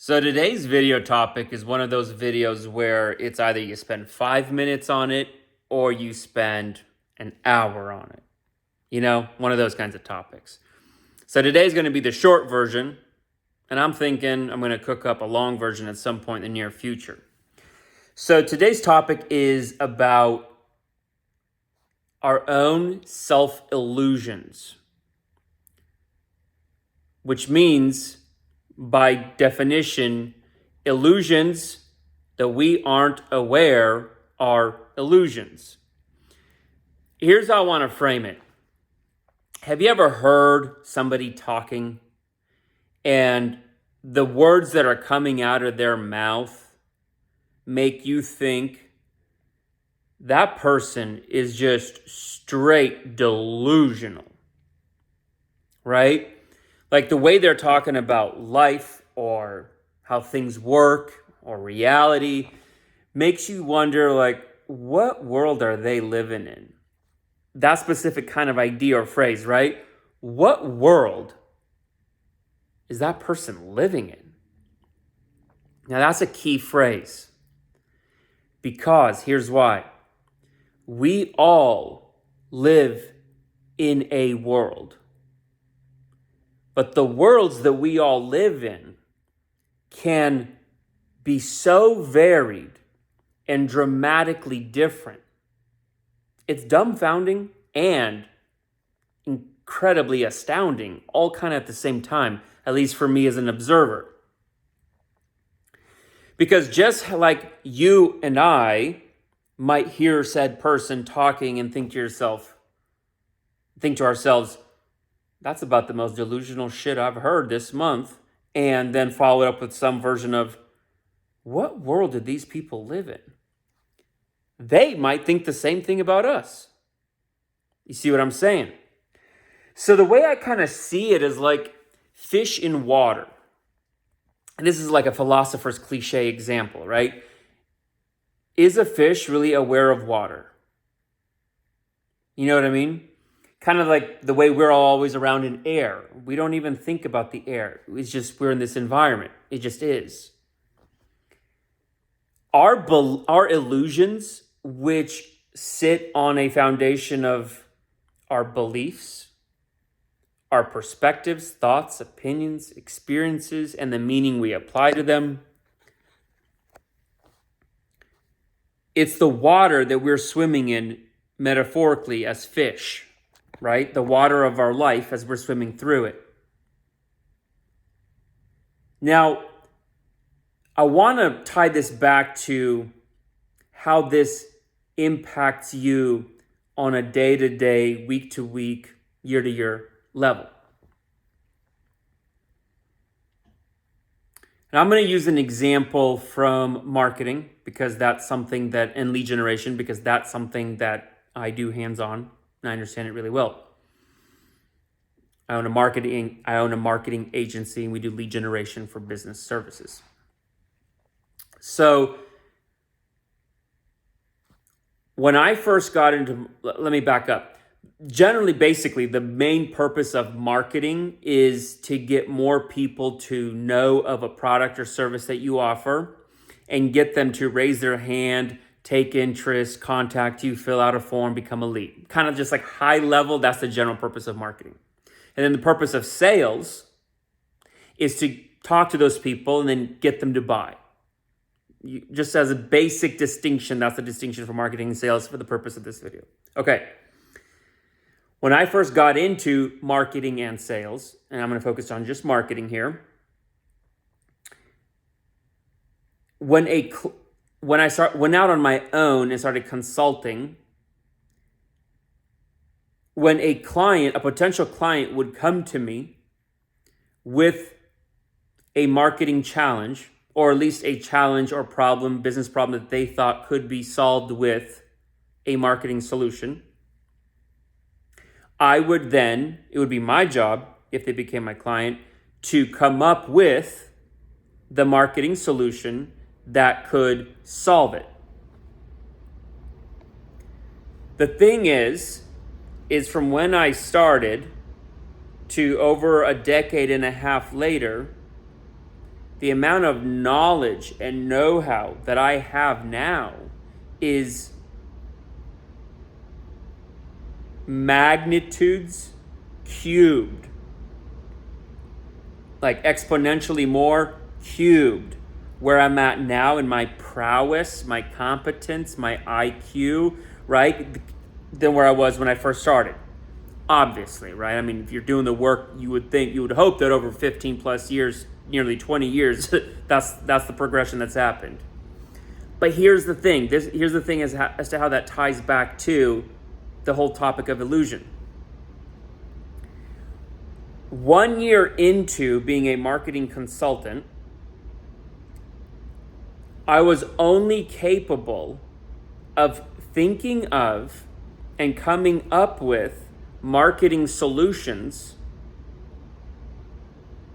So today's video topic is one of those videos where it's either you spend 5 minutes on it or you spend an hour on it. One of those kinds of topics. So today's going to be the short version, and I'm thinking I'm going to cook up a long version at some point in the near future. So today's topic is about our own self-illusions, which means, by definition, illusions that we aren't aware are illusions. Here's how I want to frame it. Have you ever heard somebody talking and the words that are coming out of their mouth make you think that person is just straight delusional, right? Like the way they're talking about life or how things work or reality makes you wonder, like, what world are they living in? That specific kind of idea or phrase, right? What world is that person living in? Now, that's a key phrase, because here's why. We all live in a world. But the worlds that we all live in can be so varied and dramatically different. It's dumbfounding and incredibly astounding, all kind of at the same time, at least for me as an observer. Because just like you and I might hear said person talking and think to ourselves, that's about the most delusional shit I've heard this month. And then follow it up with some version of, what world did these people live in? They might think the same thing about us. You see what I'm saying? So the way I kind of see it is like fish in water. And this is like a philosopher's cliche example, right? Is a fish really aware of water? You know what I mean? Kind of like the way we're all always around in air. We don't even think about the air. It's just we're in this environment. It just is. Our illusions, which sit on a foundation of our beliefs, our perspectives, thoughts, opinions, experiences, and the meaning we apply to them. It's the water that we're swimming in metaphorically as fish. Right? The water of our life as we're swimming through it. Now, I want to tie this back to how this impacts you on a day-to-day, week-to-week, year-to-year level. And I'm going to use an example from marketing because that's something that, and lead generation, because that's something that I do hands-on. And I understand it really well. I own a marketing agency, and we do lead generation for business services. So when I first got into, let me back up. Generally, basically, the main purpose of marketing is to get more people to know of a product or service that you offer and get them to raise their hand, take interest, contact you, fill out a form, become a lead. Kind of just like high level, that's the general purpose of marketing. And then the purpose of sales is to talk to those people and then get them to buy. Just as a basic distinction, that's the distinction for marketing and sales for the purpose of this video. Okay. When I first got into marketing and sales, and I'm going to focus on just marketing here, when I went out on my own and started consulting, when a potential client would come to me with a marketing challenge, or at least a challenge or problem, business problem that they thought could be solved with a marketing solution, it would be my job, if they became my client, to come up with the marketing solution that could solve it. The thing is from when I started to over a decade and a half later, the amount of knowledge and know-how that I have now is magnitudes cubed, like exponentially more cubed, where I'm at now in my prowess, my competence, my IQ, right, than where I was when I first started. Obviously, right? I mean, if you're doing the work, you would hope that over 15 plus years, nearly 20 years, that's the progression that's happened. But here's the thing. Here's the thing as to how that ties back to the whole topic of illusion. 1 year into being a marketing consultant, I was only capable of thinking of and coming up with marketing solutions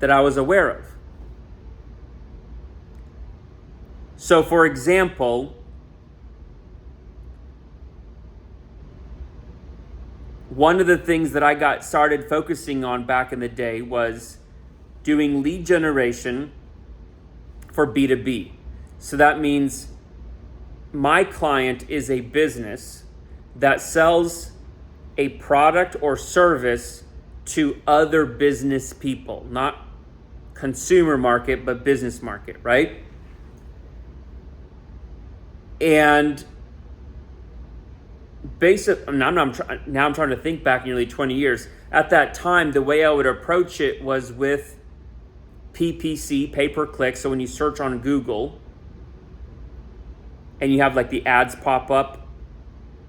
that I was aware of. So, for example, one of the things that I got started focusing on back in the day was doing lead generation for B2B. So that means my client is a business that sells a product or service to other business people, not consumer market, but business market, right? And now I'm trying to think back nearly 20 years. At that time, the way I would approach it was with PPC, pay-per-click. So when you search on Google and you have like the ads pop up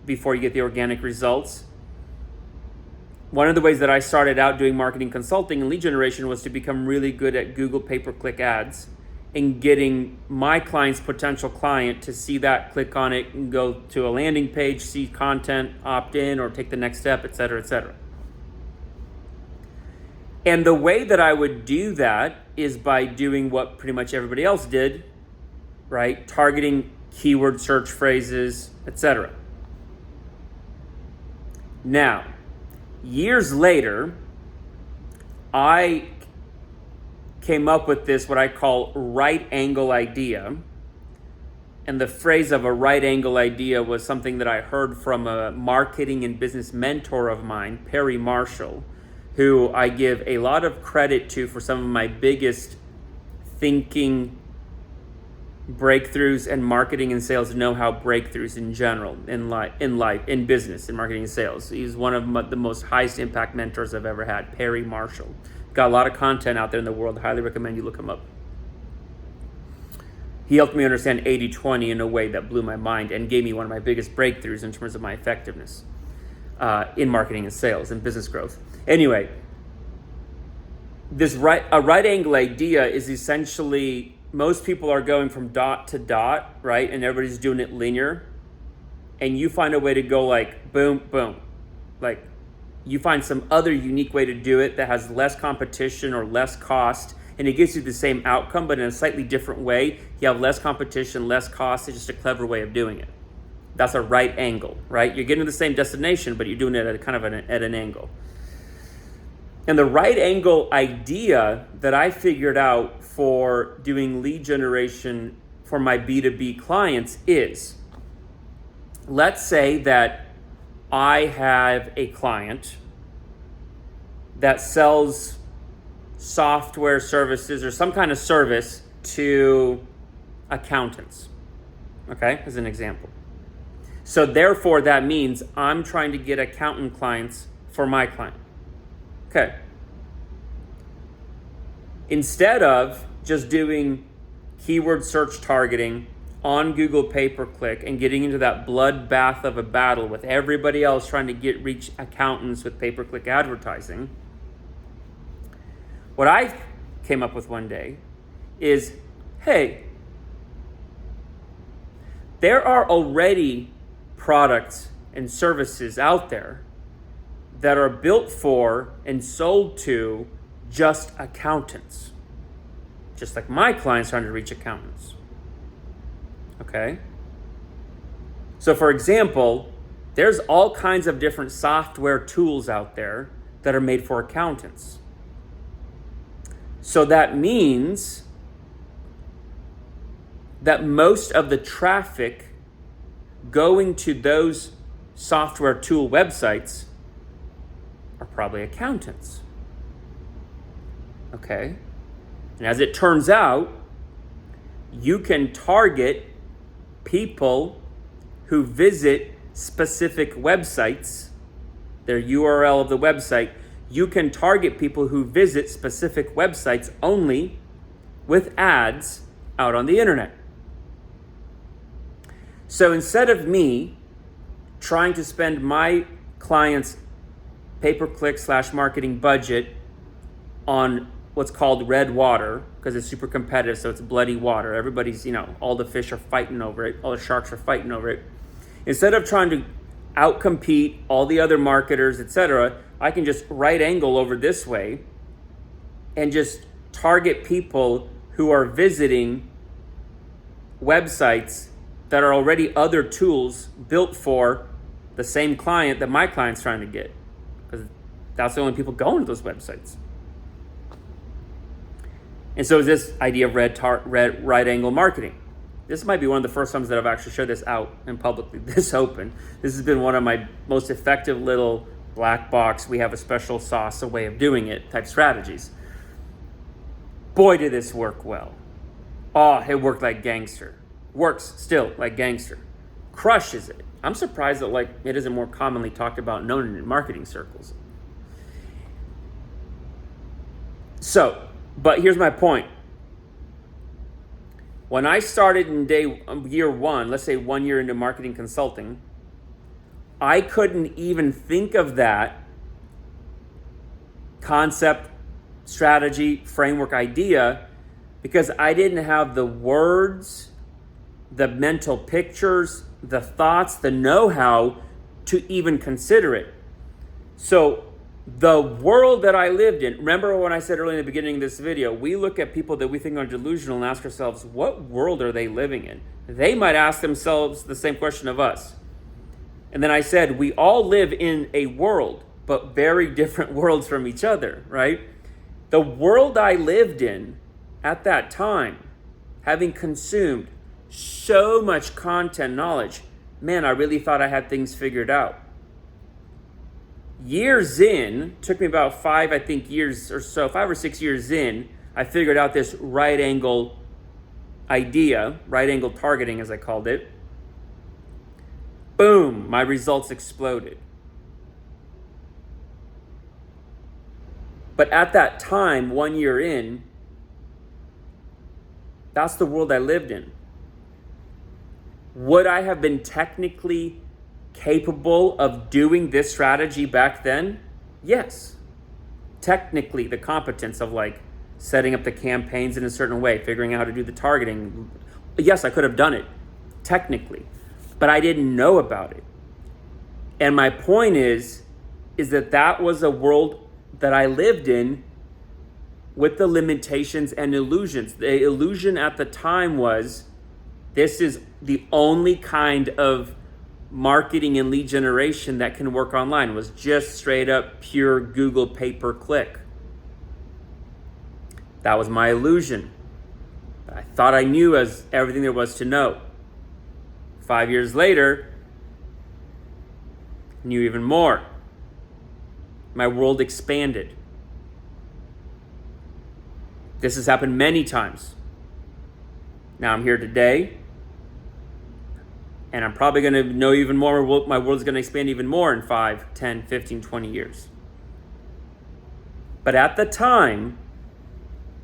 before you get the organic results. One of the ways that I started out doing marketing consulting and lead generation was to become really good at Google pay-per-click ads and getting my client's potential client to see that, click on it, and go to a landing page, see content, opt in, or take the next step, et cetera, et cetera. And the way that I would do that is by doing what pretty much everybody else did, right? Targeting keyword search phrases, et cetera. Now, years later, I came up with this, what I call right angle idea. And the phrase of a right angle idea was something that I heard from a marketing and business mentor of mine, Perry Marshall, who I give a lot of credit to for some of my biggest thinking breakthroughs and marketing and sales know-how breakthroughs in general, in life, in business, in marketing and sales. He's one of the most highest impact mentors I've ever had, Perry Marshall. Got a lot of content out there in the world. Highly recommend you look him up. He helped me understand 80-20 in a way that blew my mind and gave me one of my biggest breakthroughs in terms of my effectiveness in marketing and sales and business growth. Anyway, a right angle idea is essentially, most people are going from dot to dot, right? And everybody's doing it linear. And you find a way to go like boom, boom. Like you find some other unique way to do it that has less competition or less cost. And it gives you the same outcome, but in a slightly different way. You have less competition, less cost. It's just a clever way of doing it. That's a right angle, right? You're getting to the same destination, but you're doing it at an angle. And the right angle idea that I figured out for doing lead generation for my B2B clients is, let's say that I have a client that sells software services or some kind of service to accountants, okay, as an example. So therefore, that means I'm trying to get accountant clients for my client. Okay. Instead of just doing keyword search targeting on Google pay-per-click and getting into that bloodbath of a battle with everybody else trying to reach accountants with pay-per-click advertising, what I came up with one day is, hey, there are already products and services out there that are built for and sold to just accountants. Just like my clients trying to reach accountants. Okay? So for example, there's all kinds of different software tools out there that are made for accountants. So that means that most of the traffic going to those software tool websites are probably accountants. Okay? And as it turns out, you can target people who visit specific websites, their URL of the website. You can target people who visit specific websites only with ads out on the internet. So instead of me trying to spend my client's pay-per-click / marketing budget on what's called red water, because it's super competitive, so it's bloody water. Everybody's, all the fish are fighting over it. All the sharks are fighting over it. Instead of trying to outcompete all the other marketers, etc., I can just right angle over this way and just target people who are visiting websites that are already other tools built for the same client that my client's trying to get, because that's the only people going to those websites. And so is this idea of right angle marketing. This might be one of the first times that I've actually shared this out in publicly, this open. This has been one of my most effective little black box, we have a special sauce, a way of doing it type strategies. Boy, did this work well. Oh, it worked like gangster. Works still like gangster. Crushes it. I'm surprised that it isn't more commonly talked about, known in marketing circles. So, but here's my point. When I started in year one, let's say 1 year into marketing consulting, I couldn't even think of that concept, strategy, framework, idea, because I didn't have the words, the mental pictures, the thoughts, the know-how to even consider it. So the world that I lived in, remember when I said earlier in the beginning of this video, we look at people that we think are delusional and ask ourselves, what world are they living in? They might ask themselves the same question of us. And then I said, we all live in a world, but very different worlds from each other, right? The world I lived in at that time, having consumed so much content knowledge, man, I really thought I had things figured out. Years in, took me about 5 or 6 years in, I figured out this right angle idea, right angle targeting as I called it. Boom, my results exploded. But at that time, 1 year in, that's the world I lived in. Would I have been technically capable of doing this strategy back then? Yes. Technically, the competence of setting up the campaigns in a certain way, figuring out how to do the targeting. Yes, I could have done it technically, but I didn't know about it. And my point is that was a world that I lived in with the limitations and illusions. The illusion at the time was, this is the only kind of marketing and lead generation that can work online, was just straight up pure Google pay-per-click. That was my illusion. I thought I knew as everything there was to know. 5 years later, knew even more. My world expanded. This has happened many times. Now I'm here today, and I'm probably going to know even more. My world's going to expand even more in 5, 10, 15, 20 years. But at the time,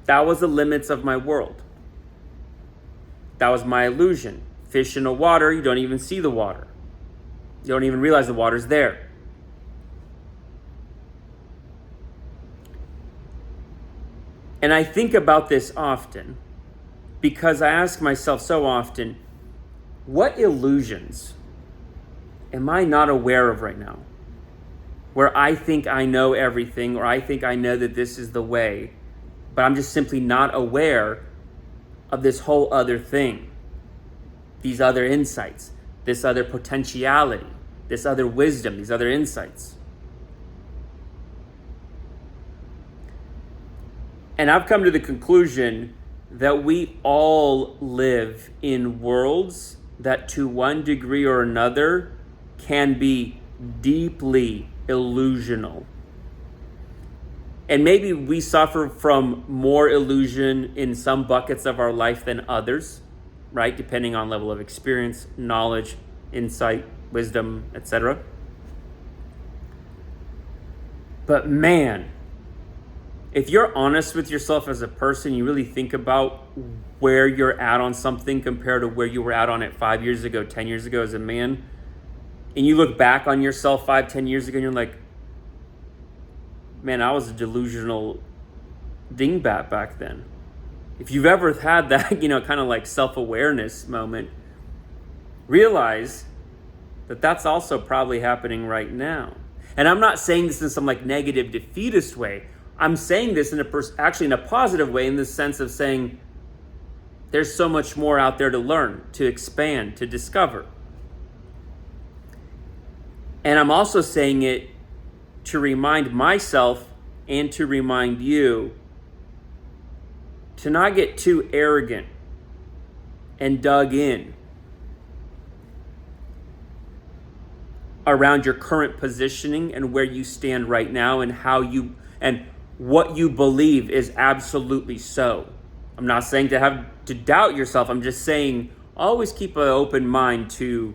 that was the limits of my world. That was my illusion. Fish in the water, you don't even see the water. You don't even realize the water's there. And I think about this often because I ask myself so often, what illusions am I not aware of right now? Where I think I know everything, or I think I know that this is the way, but I'm just simply not aware of this whole other thing, these other insights, this other potentiality, this other wisdom, these other insights. And I've come to the conclusion that we all live in worlds that to one degree or another can be deeply illusional. And maybe we suffer from more illusion in some buckets of our life than others, right? Depending on level of experience, knowledge, insight, wisdom, etc. But man, if you're honest with yourself as a person, you really think about where you're at on something compared to where you were at on it 5 years ago, 10 years ago as a man, and you look back on yourself 5, 10 years ago and you're like, man, I was a delusional dingbat back then. If you've ever had that, kind of like self-awareness moment, realize that that's also probably happening right now. And I'm not saying this in some like negative defeatist way. I'm saying this actually in a positive way, in the sense of saying there's so much more out there to learn, to expand, to discover. And I'm also saying it to remind myself and to remind you to not get too arrogant and dug in around your current positioning and where you stand right now and and what you believe is absolutely so. I'm not saying to doubt yourself. I'm just saying always keep an open mind to